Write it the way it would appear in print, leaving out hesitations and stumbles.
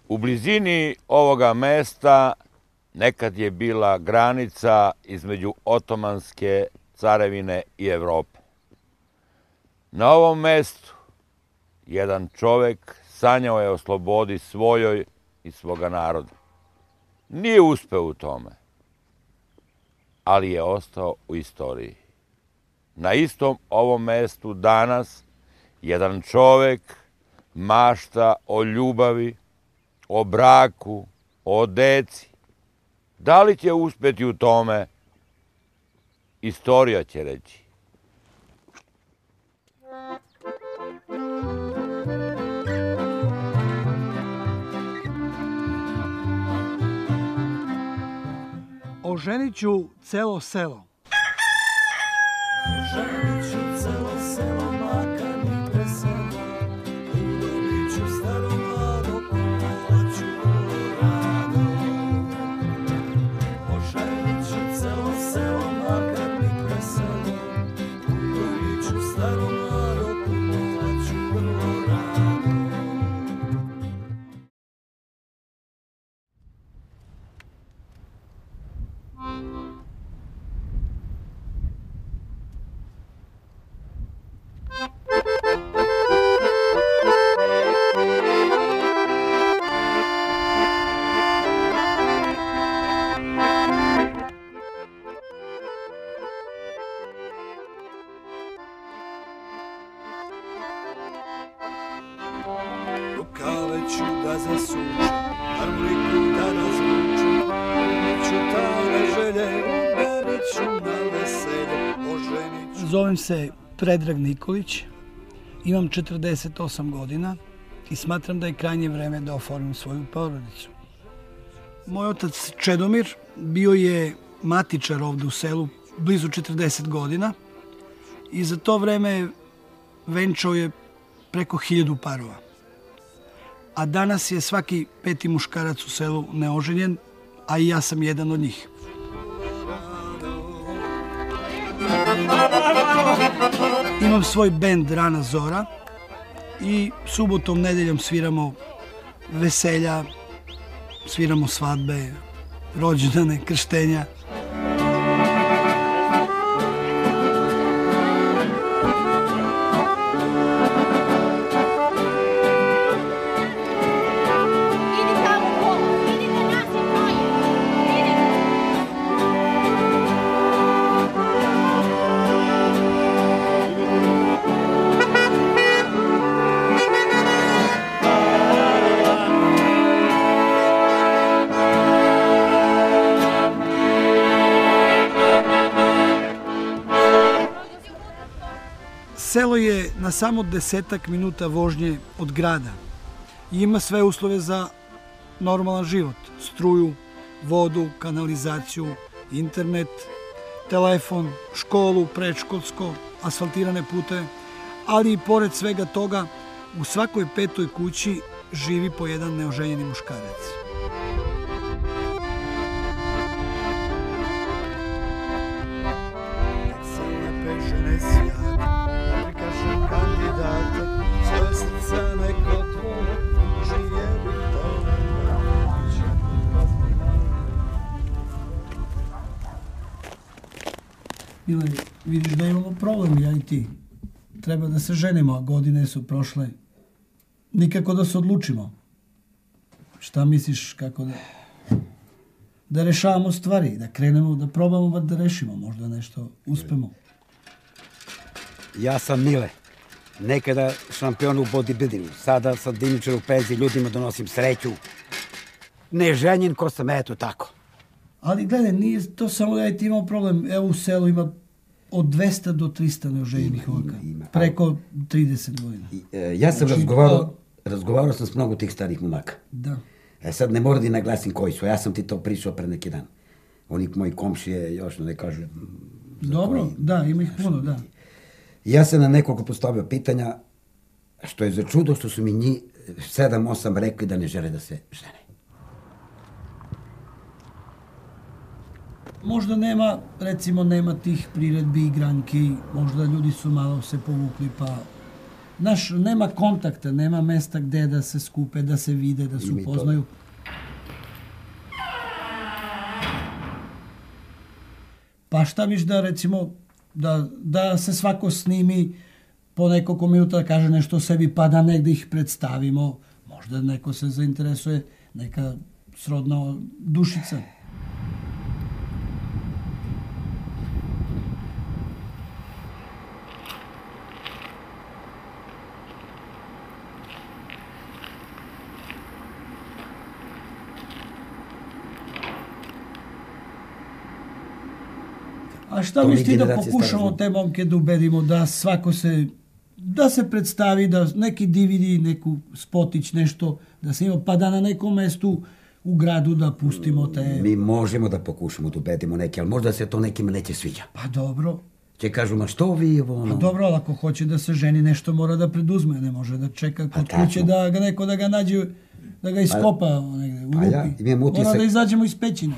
U blizini ovoga mesta nekad je bila granica između Otomanske carevine i Evrope. Na ovom mestu jedan čovek sanjao je o slobodi svojoj i svoga naroda. Nije uspeo u tome, ali je ostao u istoriji. Na istom ovom mestu danas jedan čovek mašta o ljubavi, o braku, o deci. Da li će uspeti u tome? Istorija će reći. Oženit ću celo selo. Oženit ću celo selo, makar mi preselo. Udobit ću staro mlado, kupovaću rado. Oženit ću celo selo, makar mi preselo. Udobit ću staro mlado, kupovaću vrlo rado. Rukave ću da zasučem, harmoniku da razvučem. Udarit ću tajne želje, udarit ću na veselje. Oženit ću... Zovem se Predrag Nikolić, imam 48 godina i smatram da je krajnje vreme da oformim svoju porodicu. Moj otac Čedomir bio je matičar ovde u selu blizu 40 godina i za to vreme venčao je preko 1000 parova. A danas je svaki peti muškarac u selu neoženjen, a i ja sam jedan od njih. Imam svoj bend Rana Zora i subotom, nedeljom sviramo veselja, sviramo svadbe, rođendane, krštenja. Selo je na samo 10 minuta vožnje od grada i ima sve uslove za normalan život. Struju, vodu, kanalizaciju, internet, telefon, školu, predškolsko, asfaltirane puteve, ali i pored svega toga u svakoj petoj kući živi po jedan neoženjeni muškarac. Mile, vidiš da imamo problem, ja i ti. Treba da se ženimo, a godine su prošle. Nikako da se odlučimo. Šta misliš, kako da rešavamo stvari, da krenemo, da probamo bar da rešimo, možda nešto uspemo. Ja sam Mile, nekada šampion u bodybuildingu, sada sam dimničar u penziji, ljudima donosim sreću. Neženjen ko sam, eto tako. Ali gledaj, nije to samo da ti imao problem. Evo u selu ima od 200 do 300 neoženjenih ovaka. Preko 30 godina. Ja sam razgovarao sam s mnogo tih starih momaka. Da. Sad ne moram da naglasim koji su, ja sam ti to pričao pre neki dan. Oni moji komšije još ne kažu... Dobro, da, ima ih puno, da. Ja sam na nekoliko postavio pitanja, što je za čudo što su mi njih 7-8 rekli da ne žele da se žene. Možda nema, recimo, nema tih priredbi, igranki, možda ljudi su malo se povukli, pa Znaš, nema kontakta, nema mesta gde da se skupe, da se vide, da se upoznaju. Pa šta miš da, recimo, da se svako snimi po nekoliko minuta da kaže nešto o sebi, pa da negde ih predstavimo. Možda neko se zainteresuje, neka srodna dušica. A šta misli da pokušamo te momke da ubedimo da svako da se predstavi, da neki DVD, neku spotić, nešto, da se ima, pa da na nekom mestu u gradu da pustimo te... Mi možemo da pokušamo da ubedimo neke, ali možda se to nekima neće sviđa. Pa dobro. Će kažu, ma što vi ovo... Pa dobro, ali ako hoće da se ženi, nešto mora da preduzme, ne može da čeka kod kuće da ga neko da ga nađe, da ga iskopa negde, u rupi. Mora da izađemo iz pećine.